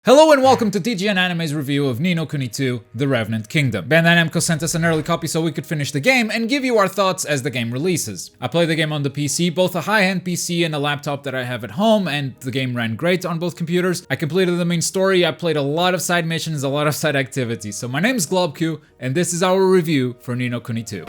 Hello and welcome to TGN Anime's review of Ni No Kuni 2, The Revenant Kingdom. Bandai Namco sent us an early copy so we could finish the game and give you our thoughts as the game releases. I played the game on the PC, both a high-end PC and a laptop that I have at home, and the game ran great on both computers. I completed the main story, I played a lot of side missions, a lot of side activities. So my name is Globku, and this is our review for Ni No Kuni 2.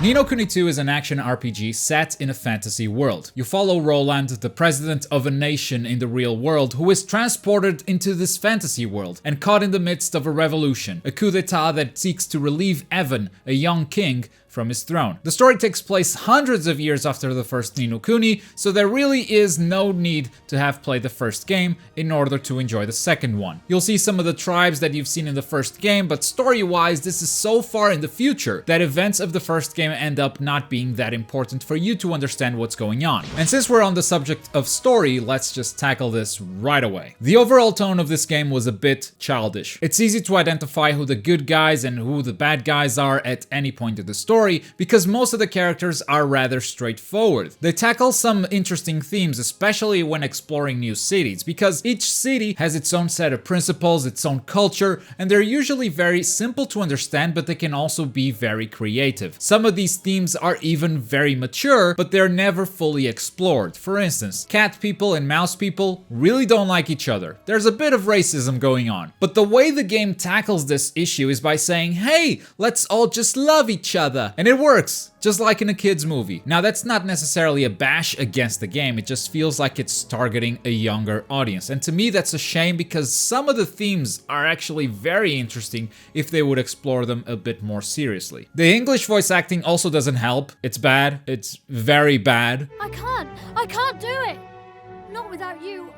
Ni No Kuni 2 is an action RPG set in a fantasy world. You follow Roland, the president of a nation in the real world, who is transported into this fantasy world and caught in the midst of a revolution, a coup d'etat that seeks to relieve Evan, a young king, from his throne. The story takes place hundreds of years after the first Ni No Kuni, so there really is no need to have played the first game in order to enjoy the second one. You'll see some of the tribes that you've seen in the first game, but story-wise this is so far in the future that events of the first game end up not being that important for you to understand what's going on. And since we're on the subject of story, let's just tackle this right away. The overall tone of this game was a bit childish. It's easy to identify who the good guys and who the bad guys are at any point in the story, because most of the characters are rather straightforward. They tackle some interesting themes, especially when exploring new cities, because each city has its own set of principles, its own culture, and they're usually very simple to understand, but they can also be very creative. Some of these themes are even very mature, but they're never fully explored. For instance, cat people and mouse people really don't like each other. There's a bit of racism going on. But the way the game tackles this issue is by saying, hey, let's all just love each other. And it works, just like in a kid's movie. Now that's not necessarily a bash against the game, it just feels like it's targeting a younger audience. And to me that's a shame, because some of the themes are actually very interesting if they would explore them a bit more seriously. The English voice acting also doesn't help. It's bad, it's very bad. I can't do it! Not without you.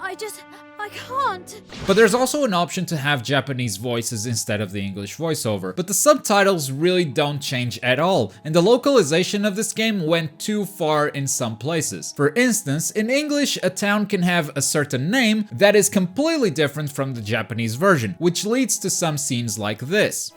I can't. But there's also an option to have Japanese voices instead of the English voiceover. But the subtitles really don't change at all, and the localization of this game went too far in some places. For instance, in English, a town can have a certain name that is completely different from the Japanese version, which leads to some scenes like this.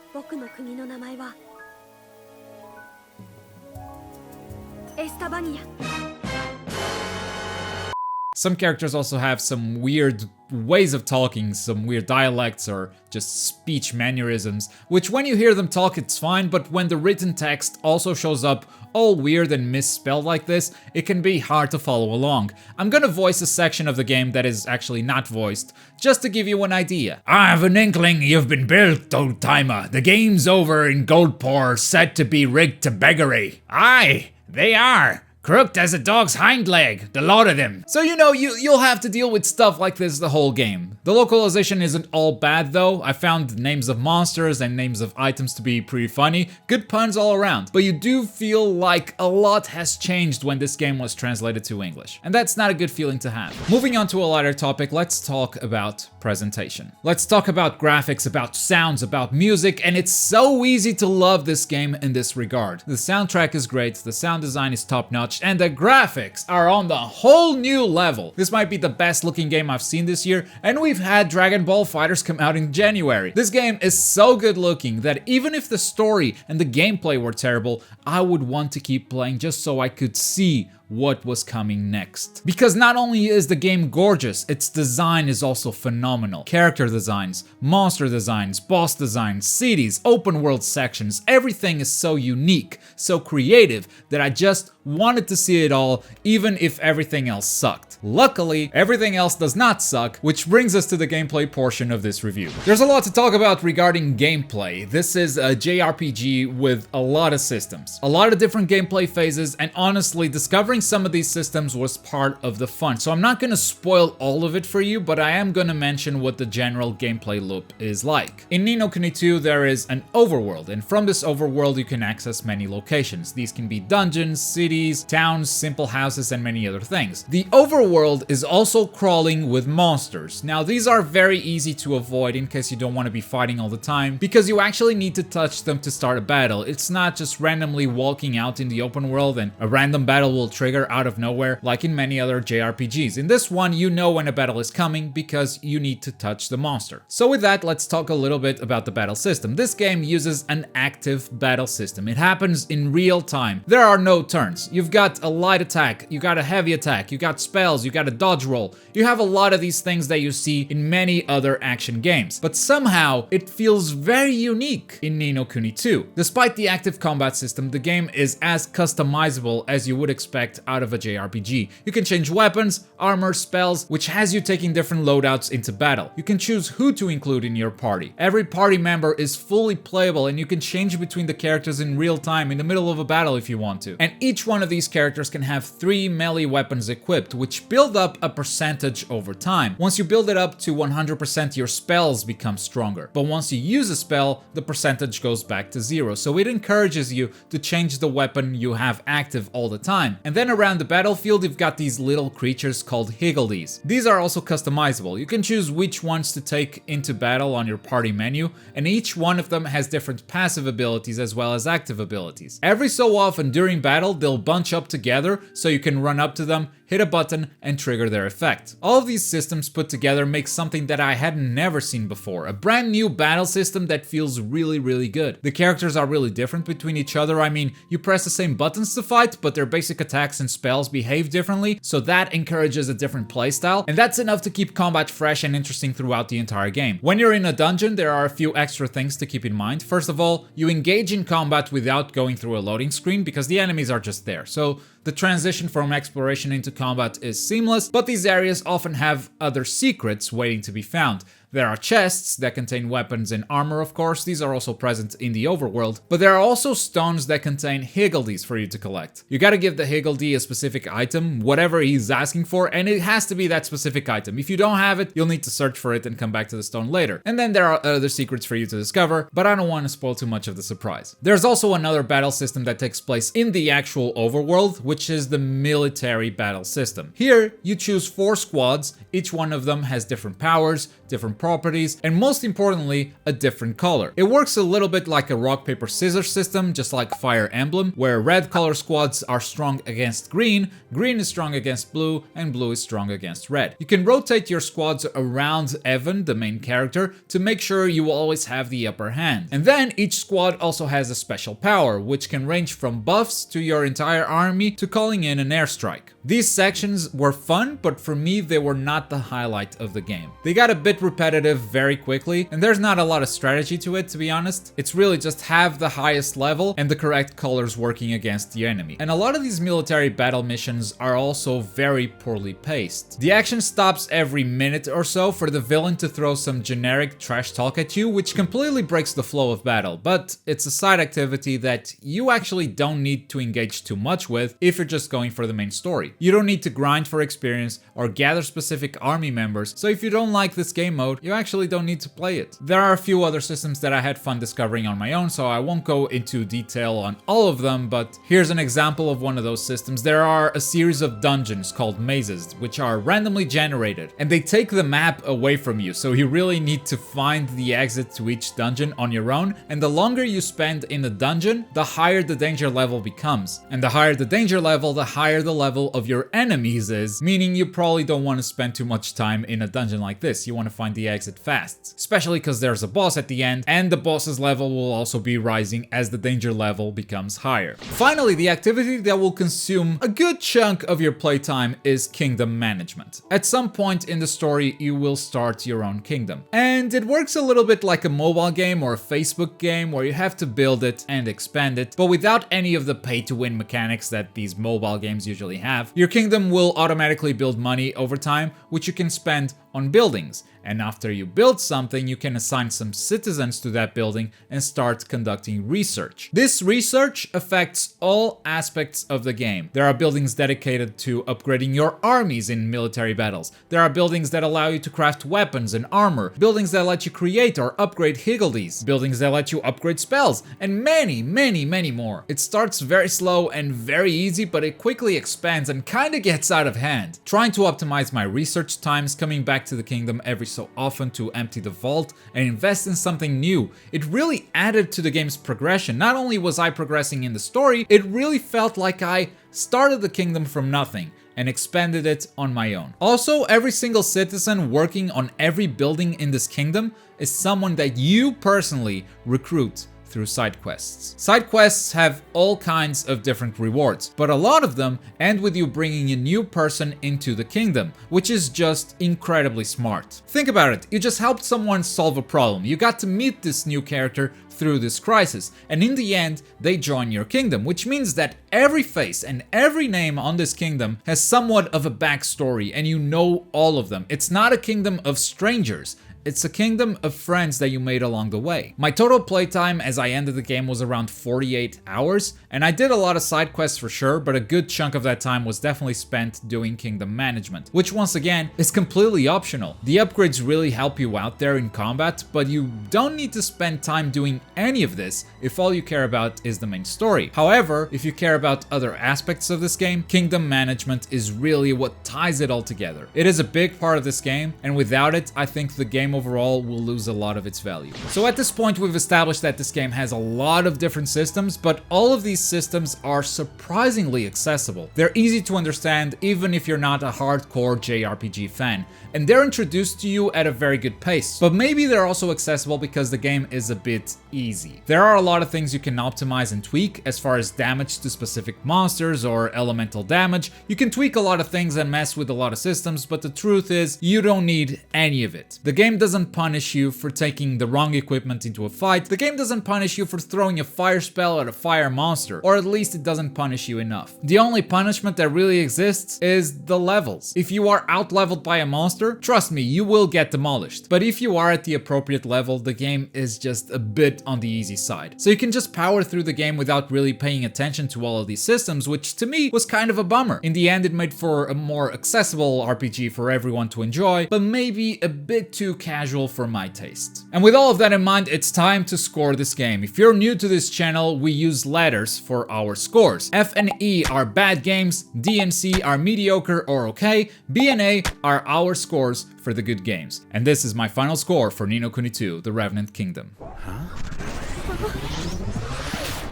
Some characters also have some weird ways of talking, some weird dialects or just speech mannerisms, which when you hear them talk it's fine, but when the written text also shows up all weird and misspelled like this, it can be hard to follow along. I'm gonna voice a section of the game that is actually not voiced, just to give you an idea. I have an inkling you've been built, old timer. The game's over in Goldpore, said to be rigged to beggary. Aye, they are. Crooked as a dog's hind leg, the lot of them. So you know, you'll have to deal with stuff like this the whole game. The localization isn't all bad though. I found names of monsters and names of items to be pretty funny. Good puns all around. But you do feel like a lot has changed when this game was translated to English. And that's not a good feeling to have. Moving on to a lighter topic, let's talk about presentation. Let's talk about graphics, about sounds, about music, and it's so easy to love this game in this regard. The soundtrack is great, the sound design is top-notch, and the graphics are on the whole new level. This might be the best looking game I've seen this year, and we've had Dragon Ball FighterZ come out in January. This game is so good looking that even if the story and the gameplay were terrible, I would want to keep playing just so I could see what was coming next. Because not only is the game gorgeous, its design is also phenomenal. Character designs, monster designs, boss designs, cities, open world sections, everything is so unique, so creative that I just wanted to see it all, even if everything else sucked. Luckily, everything else does not suck, which brings us to the gameplay portion of this review. There's a lot to talk about regarding gameplay. This is a JRPG with a lot of systems, a lot of different gameplay phases, and honestly, discovering some of these systems was part of the fun. So I'm not gonna spoil all of it for you, but I am gonna mention what the general gameplay loop is like. In Ni No Kuni 2, there is an overworld, and from this overworld you can access many locations. These can be dungeons, cities, towns, simple houses, and many other things. The overworld is also crawling with monsters. Now these are very easy to avoid in case you don't want to be fighting all the time, because you actually need to touch them to start a battle. It's not just randomly walking out in the open world and a random battle will trigger trigger out of nowhere like in many other JRPGs. In this one, you know when a battle is coming because you need to touch the monster. So with that, let's talk a little bit about the battle system. This game uses an active battle system. It happens in real time. There are no turns. You've got a light attack, you got a heavy attack, you got spells, you got a dodge roll. You have a lot of these things that you see in many other action games. But somehow, it feels very unique in Ni No Kuni 2. Despite the active combat system, the game is as customizable as you would expect out of a JRPG. You can change weapons, armor, spells, which has you taking different loadouts into battle. You can choose who to include in your party. Every party member is fully playable and you can change between the characters in real time in the middle of a battle if you want to. And each one of these characters can have 3 melee weapons equipped, which build up a percentage over time. Once you build it up to 100%, your spells become stronger. But once you use a spell, the percentage goes back to 0. So it encourages you to change the weapon you have active all the time. And then around the battlefield, you've got these little creatures called higgledies. These are also customizable. You can choose which ones to take into battle on your party menu, and each one of them has different passive abilities as well as active abilities. Every so often during battle, they'll bunch up together so you can run up to them, hit a button, and trigger their effect. All of these systems put together make something that I had never seen before. A brand new battle system that feels really good. The characters are really different between each other. I mean, you press the same buttons to fight, but their basic attacks and spells behave differently, so that encourages a different playstyle, and that's enough to keep combat fresh and interesting throughout the entire game. When you're in a dungeon, there are a few extra things to keep in mind. First of all, you engage in combat without going through a loading screen because the enemies are just there. So the transition from exploration into combat is seamless, but these areas often have other secrets waiting to be found. There are chests that contain weapons and armor, of course. These are also present in the overworld, but there are also stones that contain higgledies for you to collect. You gotta give the higgledy a specific item, whatever he's asking for, and it has to be that specific item. If you don't have it, you'll need to search for it and come back to the stone later. And then there are other secrets for you to discover, but I don't want to spoil too much of the surprise. There's also another battle system that takes place in the actual overworld, which is the military battle system. Here, you choose 4 squads. Each one of them has different powers, different properties, and most importantly, a different color. It works a little bit like a rock, paper, scissors system, just like Fire Emblem, where red color squads are strong against green, green is strong against blue, and blue is strong against red. You can rotate your squads around Evan, the main character, to make sure you will always have the upper hand. And then each squad also has a special power, which can range from buffs to your entire army to calling in an airstrike. These sections were fun, but for me, they were not the highlight of the game. They got a bit repetitive very quickly, and there's not a lot of strategy to it, to be honest. It's really just have the highest level and the correct colors working against the enemy. And a lot of these military battle missions are also very poorly paced. The action stops every minute or so for the villain to throw some generic trash talk at you, which completely breaks the flow of battle, but it's a side activity that you actually don't need to engage too much with if you're just going for the main story. You don't need to grind for experience or gather specific army members, so if you don't like this game mode, you actually don't need to play it. There are a few other systems that I had fun discovering on my own, so I won't go into detail on all of them, but here's an example of one of those systems. There are a series of dungeons called mazes, which are randomly generated, and they take the map away from you, so you really need to find the exit to each dungeon on your own, and the longer you spend in a dungeon, the higher the danger level becomes. And the higher the danger level, the higher the level of your enemies is, meaning you probably don't want to spend too much time in a dungeon like this. You want to find the exit fast, especially because there's a boss at the end, and the boss's level will also be rising as the danger level becomes higher. Finally, the activity that will consume a good chunk of your playtime is kingdom management. At some point in the story, you will start your own kingdom, and it works a little bit like a mobile game or a Facebook game where you have to build it and expand it, but without any of the pay-to-win mechanics that these mobile games usually have. Your kingdom will automatically build money over time, which you can spend on buildings. And after you build something, you can assign some citizens to that building and start conducting research. This research affects all aspects of the game. There are buildings dedicated to upgrading your armies in military battles. There are buildings that allow you to craft weapons and armor, buildings that let you create or upgrade higgledies, buildings that let you upgrade spells, and many more. It starts very slow and very easy, but it quickly expands and kinda gets out of hand. Trying to optimize my research times, coming back to the kingdom every so often to empty the vault and invest in something new. It really added to the game's progression. Not only was I progressing in the story, it really felt like I started the kingdom from nothing and expanded it on my own. Also, every single citizen working on every building in this kingdom is someone that you personally recruit through side quests. Side quests have all kinds of different rewards, but a lot of them end with you bringing a new person into the kingdom, which is just incredibly smart. Think about it, you just helped someone solve a problem, you got to meet this new character through this crisis, and in the end, they join your kingdom, which means that every face and every name on this kingdom has somewhat of a backstory, and you know all of them. It's not a kingdom of strangers. It's a kingdom of friends that you made along the way. My total playtime as I ended the game was around 48 hours, and I did a lot of side quests for sure, but a good chunk of that time was definitely spent doing kingdom management, which once again is completely optional. The upgrades really help you out there in combat, but you don't need to spend time doing any of this if all you care about is the main story. However, if you care about other aspects of this game, kingdom management is really what ties it all together. It is a big part of this game, and without it, I think the game overall will lose a lot of its value. So at this point, we've established that this game has a lot of different systems, but all of these systems are surprisingly accessible. They're easy to understand even if you're not a hardcore JRPG fan, and they're introduced to you at a very good pace. But maybe they're also accessible because the game is a bit easy. There are a lot of things you can optimize and tweak as far as damage to specific monsters or elemental damage. You can tweak a lot of things and mess with a lot of systems, but the truth is you don't need any of it. The game doesn't punish you for taking the wrong equipment into a fight. The game doesn't punish you for throwing a fire spell at a fire monster, or at least it doesn't punish you enough. The only punishment that really exists is the levels. If you are out-leveled by a monster, trust me, you will get demolished. But if you are at the appropriate level, the game is just a bit on the easy side. So you can just power through the game without really paying attention to all of these systems, which to me was kind of a bummer. In the end, it made for a more accessible RPG for everyone to enjoy, but maybe a bit too casual for my taste. And with all of that in mind, it's time to score this game. If you're new to this channel, we use letters for our scores. F and E are bad games, D and C are mediocre or okay, B and A are our scores for the good games. And this is my final score for Ni No Kuni 2, The Revenant Kingdom. Huh?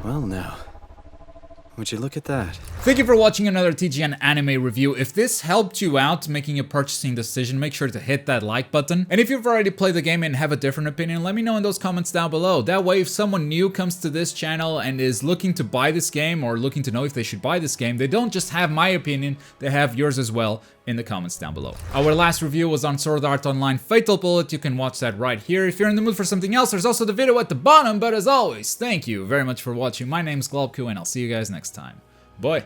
Well now, would you look at that? Thank you for watching another TGN anime review. If this helped you out making a purchasing decision, make sure to hit that like button. And if you've already played the game and have a different opinion, let me know in those comments down below. That way, if someone new comes to this channel and is looking to buy this game or looking to know if they should buy this game, they don't just have my opinion, they have yours as well in the comments down below. Our last review was on Sword Art Online Fatal Bullet. You can watch that right here. If you're in the mood for something else, there's also the video at the bottom, but as always, thank you very much for watching. My name's Globku, and I'll see you guys next time. Bye.